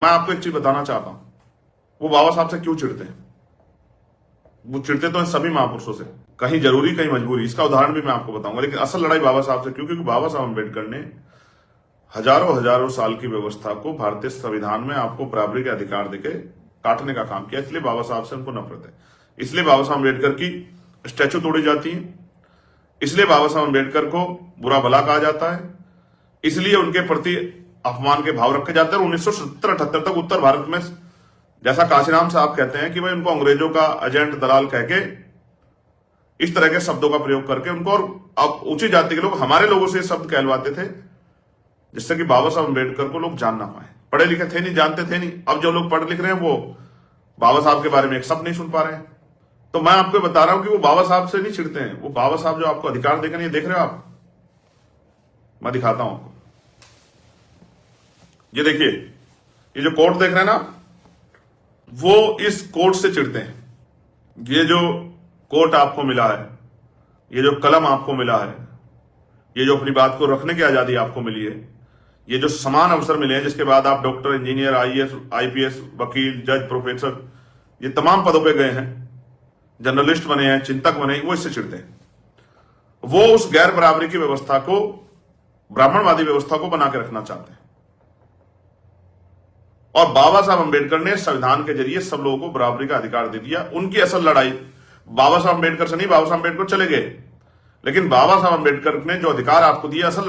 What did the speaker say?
मैं आपको एक चीज बताना चाहता हूं, वो बाबा साहब से क्यों चिढ़ते हैं। वो चिढ़ते तो हैं सभी महापुरुषों से, कहीं जरूरी कहीं मजबूरी। इसका उदाहरण भी मैं आपको बताऊंगा, लेकिन असल लड़ाई बाबा साहब से क्यों, क्योंकि बाबा साहब अम्बेडकर ने हजारों हजारों साल की व्यवस्था को भारतीय संविधान में आपको बराबरी के अधिकार देके काटने का काम किया। इसलिए बाबा साहब से उनको नफरत है। इसलिए बाबा साहब अम्बेडकर की स्टैचू तोड़ी जाती है, इसलिए बाबा साहब अम्बेडकर को बुरा भला कहा जाता है, इसलिए उनके प्रति अपमान के भाव रखे जाते हैं। 1970-78 तक उत्तर भारत में, जैसा काशीराम साहब कहते हैं कि भाई उनको अंग्रेजों का एजेंट दलाल कह के इस तरह के शब्दों का प्रयोग करके उनको, और अब ऊंची जाति के लोग हमारे लोगों से शब्द कहलवाते थे, जिससे कि बाबा साहब अम्बेडकर को लोग जान ना पाए। पढ़े लिखे थे नहीं, जानते थे नहीं। अब जो लोग पढ़ लिख रहे हैं वो बाबा साहब के बारे में एक शब्द नहीं सुन पा रहे हैं। तो मैं आपको बता रहा हूं कि वो बाबा साहब से नहीं चिढ़ते हैं। वो बाबा साहब जो आपको अधिकार देकर, नहीं देख रहे हो आप, मैं दिखाता हूं आपको। ये देखिए, ये जो कोट देख रहे हैं ना, वो इस कोट से चिढ़ते हैं। ये जो कोट आपको मिला है, ये जो कलम आपको मिला है, ये जो अपनी बात को रखने की आजादी आपको मिली है, ये जो समान अवसर मिले हैं, जिसके बाद आप डॉक्टर, इंजीनियर, आईएएस, आईपीएस, वकील, जज, प्रोफेसर, ये तमाम पदों पे गए हैं, जर्नलिस्ट बने हैं, चिंतक बने हैं, वो इससे चिढ़ते हैं। वो उस गैर बराबरी की व्यवस्था को, ब्राह्मणवादी व्यवस्था को बना के रखना चाहते हैं। और बाबा साहब अम्बेडकर ने संविधान के जरिए सब लोगों को बराबरी का अधिकार दे दिया। उनकी असल लड़ाई बाबा साहब अम्बेडकर से नहीं, बाबा साहब अम्बेडकर चले गए, लेकिन बाबा साहब अम्बेडकर ने जो अधिकार आपको दिया, असल